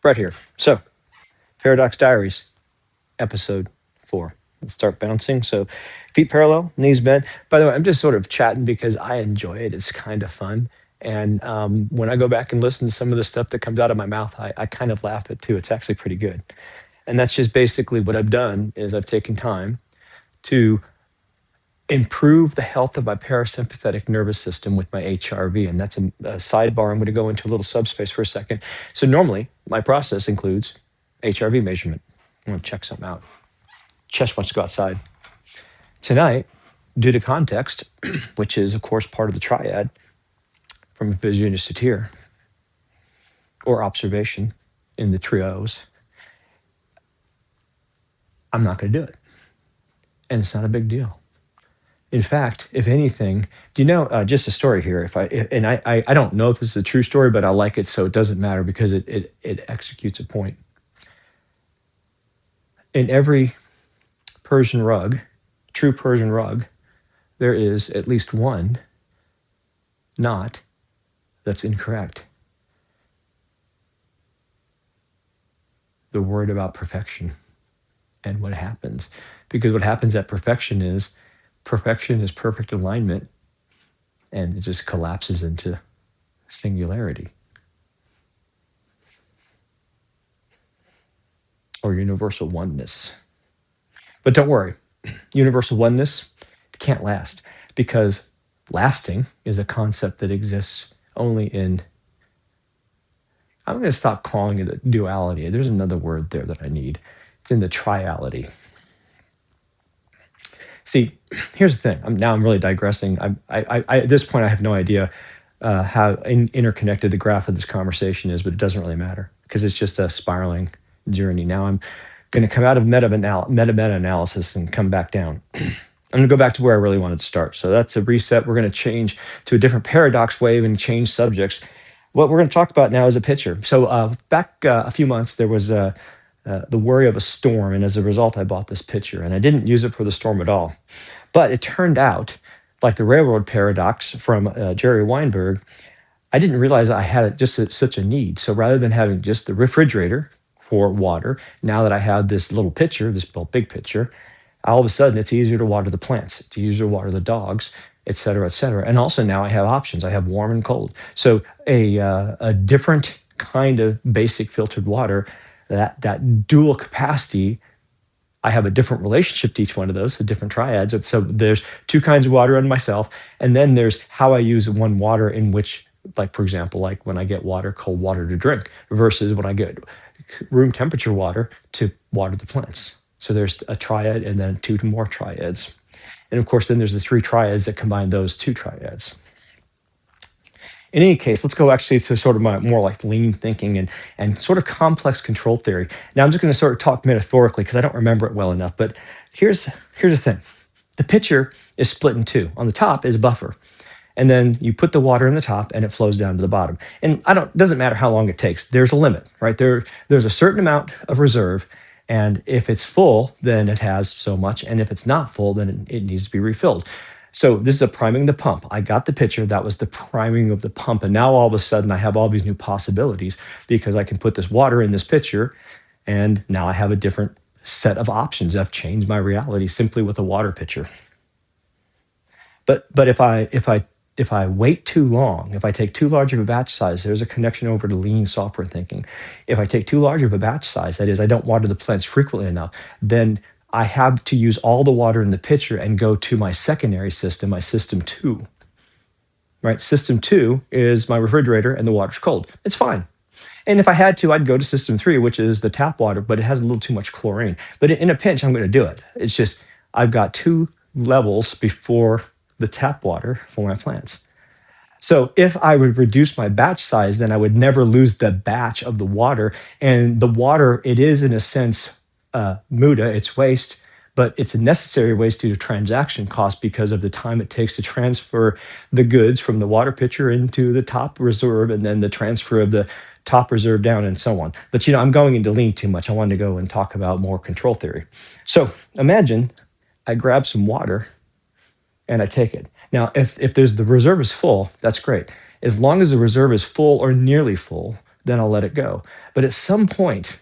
right here. So, Paradox Diaries, episode 4. Let's start bouncing. So, feet parallel, knees bent. By the way, I'm just sort of chatting because I enjoy it. It's kind of fun. And when I go back and listen to some of the stuff that comes out of my mouth, I kind of laugh at too. It's actually pretty good. And that's just basically what I've done is I've taken time to improve the health of my parasympathetic nervous system with my HRV. And that's a sidebar. I'm going to go into a little subspace for a second. So normally my process includes HRV measurement. I'm going to check something out. Chest wants to go outside. Tonight, due to context, which is of course part of the triad from vision to satir or observation in the trios, I'm not going to do it. And it's not a big deal. In fact, if anything, do you know, just a story here, I don't know if this is a true story, but I like it, so it doesn't matter because it executes a point. In every Persian rug, true Persian rug, there is at least one knot that's incorrect. They're worried about perfection and what happens. Because what happens at perfection is perfect alignment, and it just collapses into singularity or universal oneness. But don't worry, universal oneness can't last because lasting is a concept that exists only in, I'm going to stop calling it a duality. There's another word there that I need. It's in the triality. See, here's the thing. I'm really digressing. I at this point, I have no idea how interconnected the graph of this conversation is, but it doesn't really matter because it's just a spiraling journey. Now I'm going to come out of meta-analysis and come back down. I'm going to go back to where I really wanted to start. So that's a reset. We're going to change to a different paradox wave and change subjects. What we're going to talk about now is a picture. So back a few months, there was the worry of a storm, and as a result, I bought this picture, and I didn't use it for the storm at all. But it turned out, like the railroad paradox from Jerry Weinberg, I didn't realize I had such a need. So rather than having just the refrigerator for water, now that I have this little pitcher, this big pitcher, all of a sudden it's easier to water the plants, it's easier to water the dogs, et cetera, et cetera. And also now I have options. I have warm and cold. So a different kind of basic filtered water, that dual capacity, I have a different relationship to each one of those, the different triads. And so there's two kinds of water in myself. And then there's how I use one water in which, like, for example, like when I get cold water to drink versus when I get room temperature water to water the plants. So there's a triad and then two more triads. And of course, then there's the three triads that combine those two triads. In any case, let's go actually to sort of more like lean thinking and sort of complex control theory. Now, I'm just going to sort of talk metaphorically because I don't remember it well enough. But here's the thing. The pitcher is split in two. On the top is a buffer. And then you put the water in the top and it flows down to the bottom. And it doesn't matter how long it takes. There's a limit, right? There's a certain amount of reserve. And if it's full, then it has so much. And if it's not full, then it needs to be refilled. So this is a priming the pump. I got the pitcher. That was the priming of the pump. And now all of a sudden I have all these new possibilities because I can put this water in this pitcher. And now I have a different set of options. I've changed my reality simply with a water pitcher. But if I wait too long, if I take too large of a batch size, there's a connection over to lean software thinking. If I take too large of a batch size, that is, I don't water the plants frequently enough, then I have to use all the water in the pitcher and go to my secondary system, my system 2. Right? System 2 is my refrigerator and the water's cold. It's fine. And if I had to, I'd go to system 3, which is the tap water, but it has a little too much chlorine. But in a pinch, I'm going to do it. It's just I've got 2 levels before the tap water for my plants. So if I would reduce my batch size, then I would never lose the batch of the water. And the water, it is in a sense muda, it's waste, but it's a necessary waste due to transaction cost because of the time it takes to transfer the goods from the water pitcher into the top reserve and then the transfer of the top reserve down and so on. But I'm going into lean too much. I wanted to go and talk about more control theory. So imagine I grab some water and I take it. Now, if there's the reserve is full, that's great. As long as the reserve is full or nearly full, then I'll let it go. But at some point,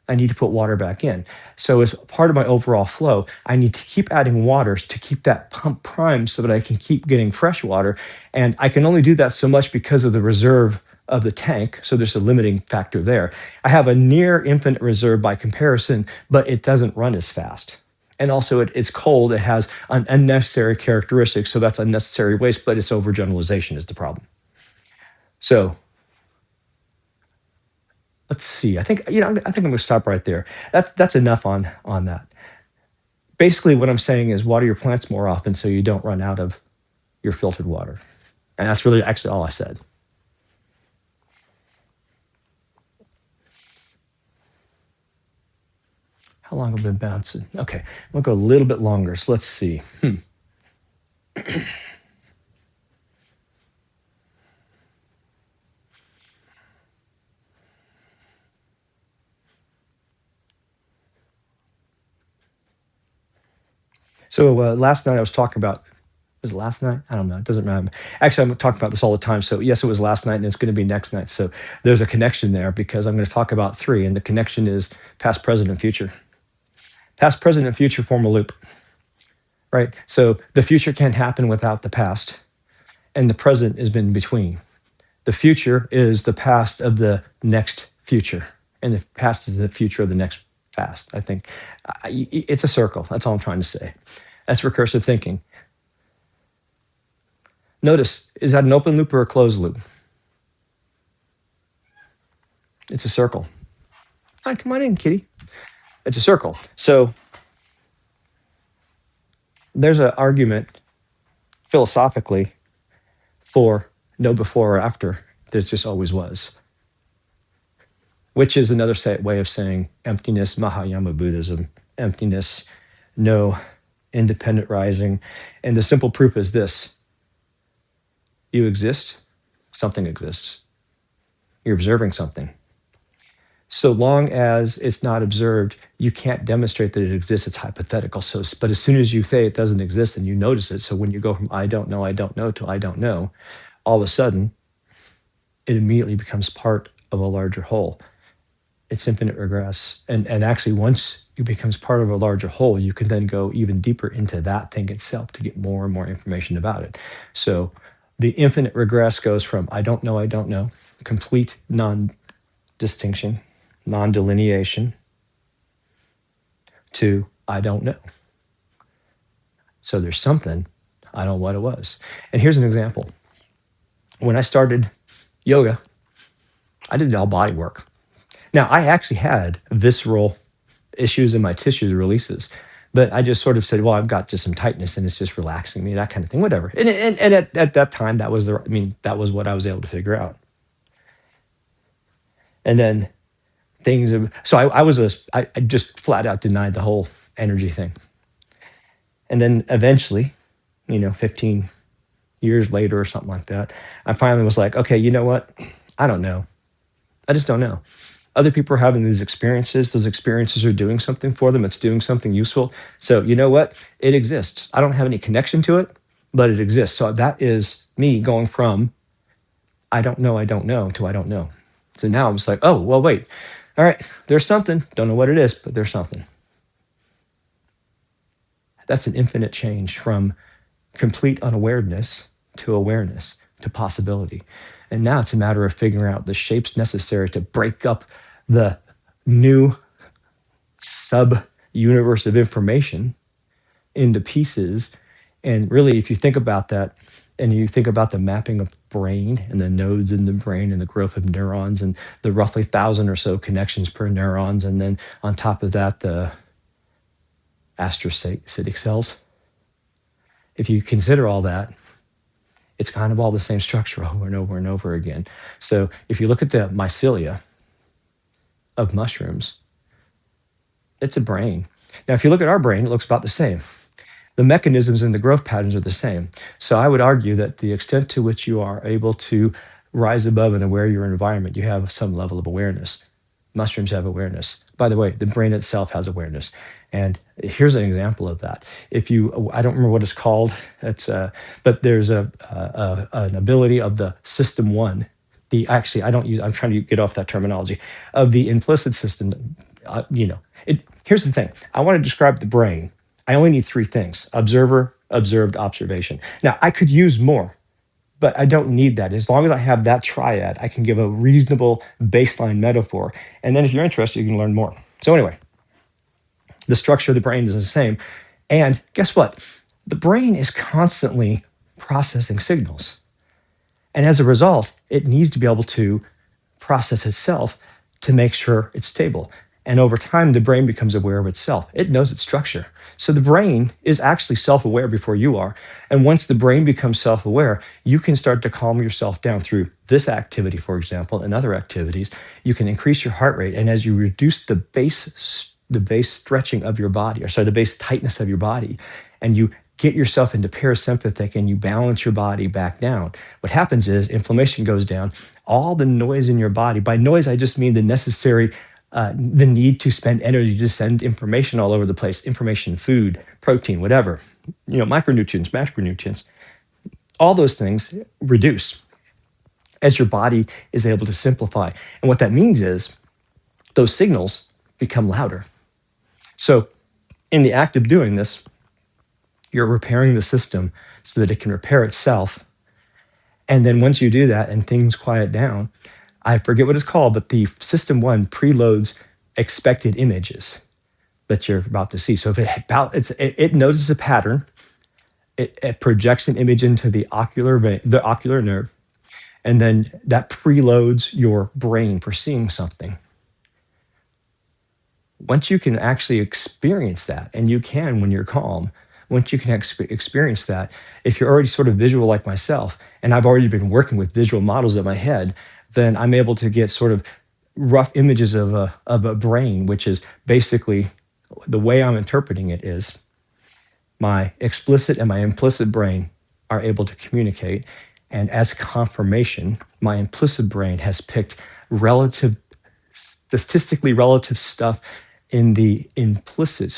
I need to put water back in. So as part of my overall flow, I need to keep adding water to keep that pump primed so that I can keep getting fresh water. And I can only do that so much because of the reserve of the tank. So there's a limiting factor there. I have a near infinite reserve by comparison, but it doesn't run as fast. And also it's cold. It has an unnecessary characteristic. So that's unnecessary waste, but it's overgeneralization is the problem. So let's see. I think I'm going to stop right there. That's enough on that. Basically, what I'm saying is water your plants more often so you don't run out of your filtered water. And that's really actually all I said. How long have I been bouncing? Okay, I'm gonna go a little bit longer. So let's see. So last night I was talking about. Was it last night? I don't know. It doesn't matter. Actually, I'm talking about this all the time. So yes, it was last night, and it's going to be next night. So there's a connection there because I'm going to talk about three, and the connection is past, present, and future. Past, present, and future form a loop, right? So the future can't happen without the past, and the present is in between. The future is the past of the next future, and the past is the future of the next past. I think it's a circle. That's all I'm trying to say. That's recursive thinking. Notice, is that an open loop or a closed loop? It's a circle. Hi, come on in, kitty. It's a circle. So there's an argument philosophically for no before or after. There just always was, which is another way of saying emptiness, Mahayana Buddhism, emptiness, no independent rising. And the simple proof is this: you exist, something exists. You're observing something. So long as it's not observed, you can't demonstrate that it exists. It's hypothetical. So, but as soon as you say it doesn't exist, and you notice it, so when you go from I don't know to I don't know, all of a sudden, it immediately becomes part of a larger whole. It's infinite regress. And actually, once it becomes part of a larger whole, you can then go even deeper into that thing itself to get more and more information about it. So the infinite regress goes from I don't know, complete non-distinction, non-delineation, to I don't know. So there's something, I don't know what it was. And here's an example. When I started yoga, I did all body work. Now, I actually had visceral issues in my tissues releases, but I just sort of said, well, I've got just some tightness and it's just relaxing me, that kind of thing, whatever. And at that time, that was what I was able to figure out. And then I just flat out denied the whole energy thing. And then eventually, 15 years later or something like that, I finally was like, okay, you know what? I don't know. I just don't know. Other people are having these experiences. Those experiences are doing something for them. It's doing something useful. So you know what? It exists. I don't have any connection to it, but it exists. So that is me going from I don't know to I don't know. So now I'm just like, oh, well, wait. All right, there's something. Don't know what it is, but there's something. That's an infinite change from complete unawareness to awareness to possibility. And now it's a matter of figuring out the shapes necessary to break up the new sub-universe of information into pieces. And really, if you think about that, and you think about the mapping of brain and the nodes in the brain and the growth of neurons and the roughly 1,000 or so connections per neurons, and then on top of that, the astrocytic cells. If you consider all that, it's kind of all the same structure over and over and over again. So if you look at the mycelia of mushrooms, it's a brain. Now, if you look at our brain, it looks about the same. The mechanisms and the growth patterns are the same. So I would argue that the extent to which you are able to rise above and aware your environment, you have some level of awareness. Mushrooms have awareness. By the way, the brain itself has awareness. And here's an example of that. I don't remember what it's called. But there's an ability of the system one the actually I don't use I'm trying to get off that terminology of the implicit system. Here's the thing. I want to describe the brain. I only need three things: observer, observed, observation. Now I could use more, but I don't need that. As long as I have that triad, I can give a reasonable baseline metaphor. And then if you're interested, you can learn more. So anyway, the structure of the brain is the same. And guess what? The brain is constantly processing signals. And as a result, it needs to be able to process itself to make sure it's stable. And over time, the brain becomes aware of itself. It knows its structure. So the brain is actually self-aware before you are. And once the brain becomes self-aware, you can start to calm yourself down through this activity, for example, and other activities. You can increase your heart rate. And as you reduce the base stretching of your body, or sorry, the base tightness of your body, and you get yourself into parasympathetic and you balance your body back down, what happens is inflammation goes down. All the noise in your body, by noise, I just mean the necessary, the need to spend energy to send information all over the place, information, food, protein, whatever, micronutrients, macronutrients, all those things reduce as your body is able to simplify. And what that means is those signals become louder. So in the act of doing this, you're repairing the system so that it can repair itself. And then once you do that and things quiet down, I forget what it's called, but the system one preloads expected images that you're about to see. So if it notices a pattern, it projects an image into the ocular nerve, and then that preloads your brain for seeing something. Once you can actually experience that, and you can when you're calm, once you can experience that, if you're already sort of visual like myself, and I've already been working with visual models in my head, then I'm able to get sort of rough images of a brain, which is basically the way I'm interpreting it is my explicit and my implicit brain are able to communicate. And as confirmation, my implicit brain has picked statistically relative stuff in the explicit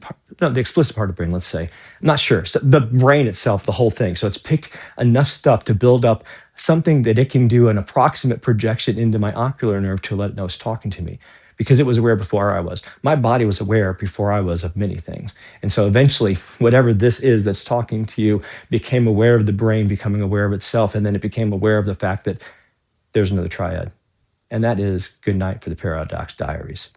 part, the explicit part of the brain, let's say. I'm not sure. So the brain itself, the whole thing. So it's picked enough stuff to build up something that it can do an approximate projection into my ocular nerve to let it know it's talking to me, because it was aware before I was. My body was aware before I was of many things. And so eventually, whatever this is that's talking to you became aware of the brain becoming aware of itself, and then it became aware of the fact that there's another triad. And that is good night for the Paradox Diaries.